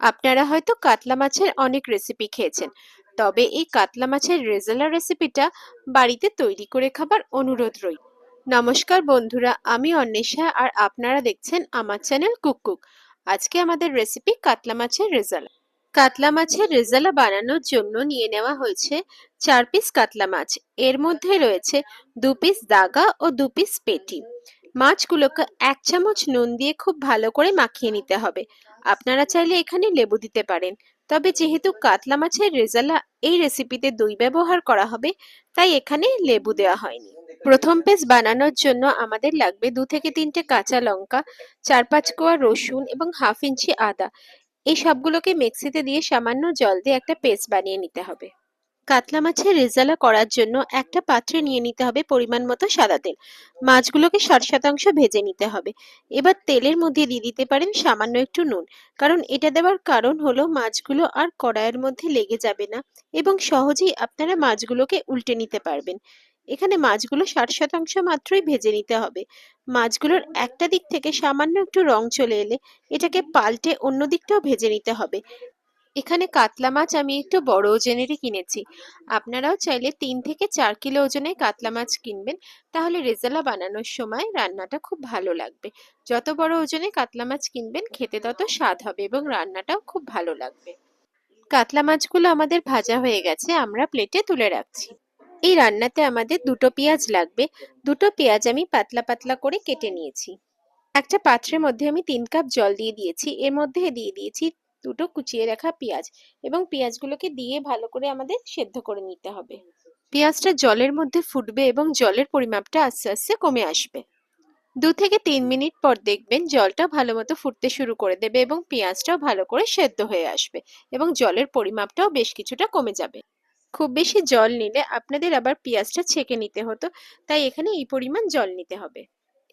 আপনারা হয়তো কাতলা মাছের অনেক রেসিপি খেয়েছেন, তবে এই কাতলা মাছের রেজালা রেসিপিটা বাড়িতে তৈরি করে খাবার অনুরোধ রইল। নমস্কার বন্ধুরা, আমি অন্বেষা আর আপনারা দেখছেন আমার চ্যানেল কুক। আজকে আমাদের রেসিপি কাতলা মাছের রেজালা। কাতলা মাছের রেজালা বানানোর জন্য নিয়ে নেওয়া হয়েছে 4 পিস কাতলা মাছ। এর মধ্যে রয়েছে 2 পিস দাগা ও 2 পিস পেটি। মাছগুলোকে 1 চামচ নুন দিয়ে খুব ভালো করে মাখিয়ে নিতে হবে। আপনারা চাইলে এখানে লেবু দিতে পারেন, তবে যেহেতু কাতলা মাছের রেজালা এই রেসিপিতে দই ব্যবহার করা হবে, তাই এখানে লেবু দেওয়া হয়নি। প্রথম পেস্ট বানানোর জন্য আমাদের লাগবে 2 থেকে 3টে কাঁচা লঙ্কা, 4-5 কোয়া রসুন এবং হাফ ইঞ্চি আদা। এই সবগুলোকে মিক্সিতে দিয়ে সামান্য জল দিয়ে একটা পেস্ট বানিয়ে নিতে হবে। কাতলা মাছের রেজালা করার জন্য একটা পাত্রে নিয়ে নিতে হবে পরিমাণ মতো সাদা তেল। মাছগুলোকে 60% ভেজে নিতে হবে। এবার তেলের মধ্যে দিয়ে দিতে পারেন সামান্য একটু নুন, কারণ এটা দেওয়ার কারণ হলো মাছগুলো আর কড়াইয়ের মধ্যে লেগে যাবে না এবং সহজেই আপনারা মাছগুলোকে উল্টে নিতে পারবেন। এখানে মাছগুলো 60% মাত্রই ভেজে নিতে হবে। মাছগুলোর একটা দিক থেকে সামান্য একটু রং চলে এলে এটাকে পাল্টে অন্য দিকটাও ভেজে নিতে হবে। এখানে কাতলা মাছ আমি একটু বড় ওজনেরই কিনেছি। আপনারাও চাইলে 3 থেকে 4 কিলো ওজনের কাতলা মাছ কিনবেন, তাহলে রেজালা বানানোর সময় রান্নাটা খুব ভালো লাগবে। যত বড় ওজনে কাতলা মাছ কিনবেন খেতে তত স্বাদ হবে এবং রান্নাটাও খুব ভালো লাগবে। কাতলা মাছগুলো আমাদের ভাজা হয়ে গেছে, আমরা প্লেটে তুলে রাখছি। এই রান্নাতে আমাদের 2টো পেঁয়াজ লাগবে। 2টো পেঁয়াজ আমি পাতলা পাতলা করে কেটে নিয়েছি। একটা পাত্রের মধ্যে আমি 3 কাপ জল দিয়ে দিয়েছি। এর মধ্যে দিয়ে দিয়েছি 2টো কুচিয়ে রাখা পেঁয়াজ এবং পেঁয়াজগুলোকে দিয়ে ভালো করে আমাদের সেদ্ধ করে নিতে হবে। পেঁয়াজটা জলের মধ্যে ফুটবে এবং জলের পরিমাপটা আস্তে আস্তে কমে আসবে। 2 থেকে 3 মিনিট পর দেখবেন জলটা ভালো মতো ফুটতে শুরু করে দেবে এবং পেঁয়াজটাও ভালো করে সেদ্ধ হয়ে আসবে এবং জলের পরিমাপটাও বেশ কিছুটা কমে যাবে। খুব বেশি জল নিলে আপনাদের আবার পেঁয়াজটা ছেঁকে নিতে হতো, তাই এখানে এই পরিমাণ জল নিতে হবে।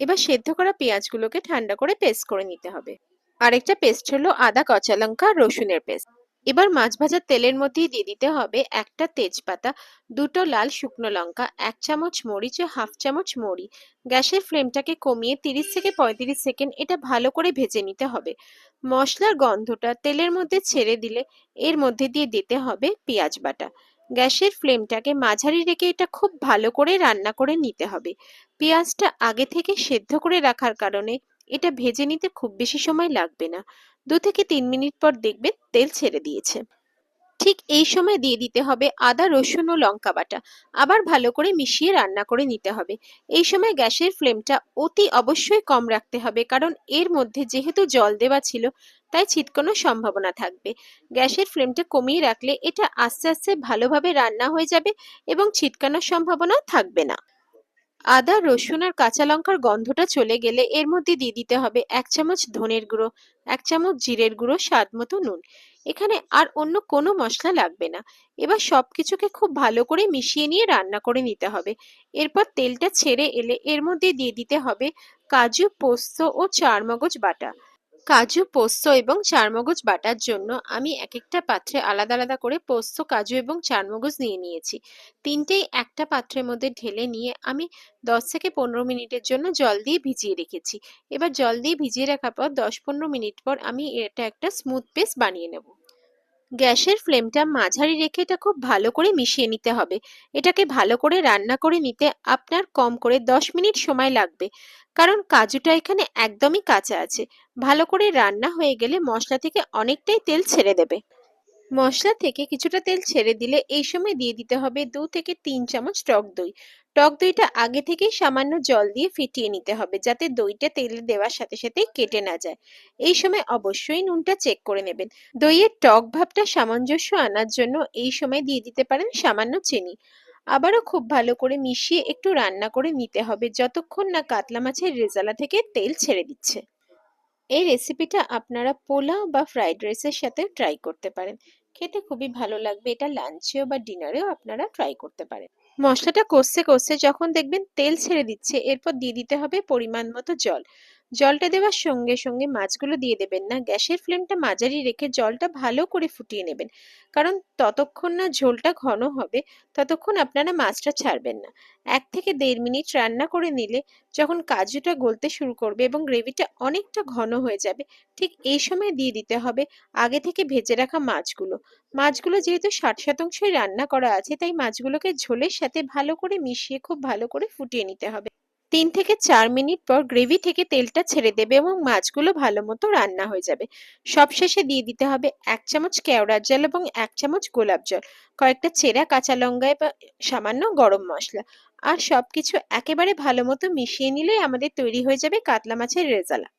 এবার সেদ্ধ করা পেঁয়াজগুলোকে ঠান্ডা করে পেস্ট করে নিতে হবে। আরেকটা পেস্ট হলো আদা, কাঁচা লঙ্কা, রসুনের পেস্ট। এবার মাছ ভাজার তেলের মধ্যেই দিয়ে দিতে হবে একটা তেজপাতা, 2টো লাল শুকনো লঙ্কা, 1 চামচ মরিচ ও হাফ চামচ মৌরি। গ্যাসের ফ্লেমটাকে কমিয়ে 30 থেকে 35 সেকেন্ড এটা ভালো করে ভেজে নিতে হবে। মশলার গন্ধটা তেলের মধ্যে ছেড়ে দিলে এর মধ্যে দিয়ে দিতে হবে পেঁয়াজ বাটা। গ্যাসের ফ্লেমটাকে মাঝারি রেখে এটা খুব ভালো করে রান্না করে নিতে হবে। পেঁয়াজটা আগে থেকে সেদ্ধ করে রাখার কারণে এটা ভেজে নিতে খুব বেশি সময় লাগবে না। 2 থেকে 3 মিনিট পর দেখবেন তেল ছেড়ে দিয়েছে। ঠিক এই সময় দিয়ে দিতে হবে আদা, রসুন ও লঙ্কা বাটা। আবার ভালো করে মিশিয়ে রান্না করে নিতে হবে। এই সময় গ্যাসের ফ্লেমটা অতি অবশ্যই কম রাখতে হবে, কারণ এর মধ্যে যেহেতু জল দেওয়া ছিল তাই ছিটকানোর সম্ভাবনা থাকবে। গ্যাসের ফ্লেমটা কমিয়ে রাখলে এটা আস্তে আস্তে ভালোভাবে রান্না হয়ে যাবে এবং ছিটকানোর সম্ভাবনাও থাকবে না। আদা, রসুন আর কাঁচা লঙ্কার গন্ধটা চলে গেলে এর মধ্যে দিয়ে দিতে হবে 1 চামচ ধনের গুঁড়ো, 1 চামচ জিরের গুঁড়ো, স্বাদ মতো নুন। এখানে আর অন্য কোনো মশলা লাগবে না। এবার সবকিছুকে খুব ভালো করে মিশিয়ে নিয়ে রান্না করে নিতে হবে। এরপর তেলটা ছেড়ে এলে এর মধ্যে দিয়ে দিতে হবে কাজু, পোস্ত ও চারমগজ বাটা। কাজু, পোস্ত এবং চারমগজ বাটার জন্য আমি এক একটা পাত্রে আলাদা আলাদা করে পোস্ত, কাজু এবং চারমগজ নিয়ে নিয়েছি। তিনটেই একটা পাত্রের মধ্যে ঢেলে নিয়ে আমি 10 থেকে 15 মিনিটের জন্য জল দিয়ে ভিজিয়ে রেখেছি। এবার জল দিয়ে ভিজিয়ে রাখার পর 10-15 মিনিট পর আমি এটা একটা স্মুথ পেস্ট বানিয়ে নেব। গ্যাসের ফ্লেমটা মাঝারি রেখে এটা খুব ভালো করে মিশিয়ে নিতে হবে। এটাকে ভালো করে রান্না করে নিতে আপনার কম করে 10 মিনিট সময় লাগবে, কারণ কাজুটা এখানে একদমই কাঁচা আছে। ভালো করে রান্না হয়ে গেলে মশলা থেকে অনেকটাই তেল ছেড়ে দেবে। মশলা থেকে কিছুটা তেল ছেড়ে দিলে এই সময় দিয়ে দিতে হবে 2 থেকে 3 চামচ টক দই। টক দইটা আগে থেকেই সামান্য জল দিয়ে ফিটিয়ে নিতে হবে, যাতে দইটা তেলে দেওয়ার সাথে সাথে কেটে না যায়। এই সময় অবশ্যই নুনটা চেক করে নেবেন। দইয়ের টক ভাবটা সামঞ্জস্য আনার জন্য এই সময় দিয়ে দিতে পারেন সামান্য চিনি। আবারও খুব ভালো করে মিশিয়ে একটু রান্না করে নিতে হবে যতক্ষণ না কাতলা মাছের রেজালা থেকে তেল ছেড়ে দিচ্ছে। এই রেসিপিটা আপনারা পোলাও বা ফ্রাইড রাইসের সাথে ট্রাই করতে পারেন। খেতে খুবই ভালো লাগবে। এটা লাঞ্চেও বা ডিনারেও আপনারা ট্রাই করতে পারেন। মশলাটা কষতে কষতে যখন দেখবেন তেল ছেড়ে দিচ্ছে, এরপর দিয়ে দিতে হবে পরিমাণ মতো জল। জলটা দেওয়ার সঙ্গে সঙ্গে মাছগুলো দিয়ে দেবেন না, গ্যাসের ফ্লেমটা মাঝারি রেখে জলটা ভালো করে ফুটিয়ে নেবেন। কারণ ততক্ষণ না ঝোলটা ঘন হবে ততক্ষণ আপনারা মাছটা ছাড়বেন না। 1 থেকে 1.5 মিনিট রান্না করে নিলে যখন কাজুটা গলতে শুরু করবে এবং গ্রেভিটা অনেকটা ঘন হয়ে যাবে, ঠিক এই সময় দিয়ে দিতে হবে আগে থেকে ভেজে রাখা মাছগুলো। মাছগুলো যেহেতু 60%ই রান্না করা আছে, তাই মাছগুলোকে ঝোলের সাথে ভালো করে মিশিয়ে খুব ভালো করে ফুটিয়ে নিতে হবে। 3 থেকে 4 মিনিট পর গ্রেভি থেকে তেলটা ছেড়ে দেবে এবং মাছগুলো ভালো মতো রান্না হয়ে যাবে। সবশেষে দিয়ে দিতে হবে 1 চামচ কেওড়ার জল এবং 1 চামচ গোলাপ জল, কয়েকটা চেরা কাঁচা লঙ্কা এবং সামান্য গরম মশলা। আর সবকিছু একেবারে ভালো মতো মিশিয়ে নিলেই আমাদের তৈরি হয়ে যাবে কাতলা মাছের রেজালা।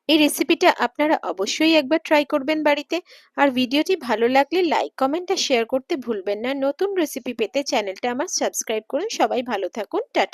এই রেসিপিটা আপনারা অবশ্যই একবার ট্রাই করবেন বাড়িতে। আর ভিডিওটি ভালো লাগলে লাইক, কমেন্ট আর শেয়ার করতে ভুলবেন না। নতুন রেসিপি পেতে চ্যানেলটা আমার সাবস্ক্রাইব করুন। সবাই ভালো থাকুন। টাটা।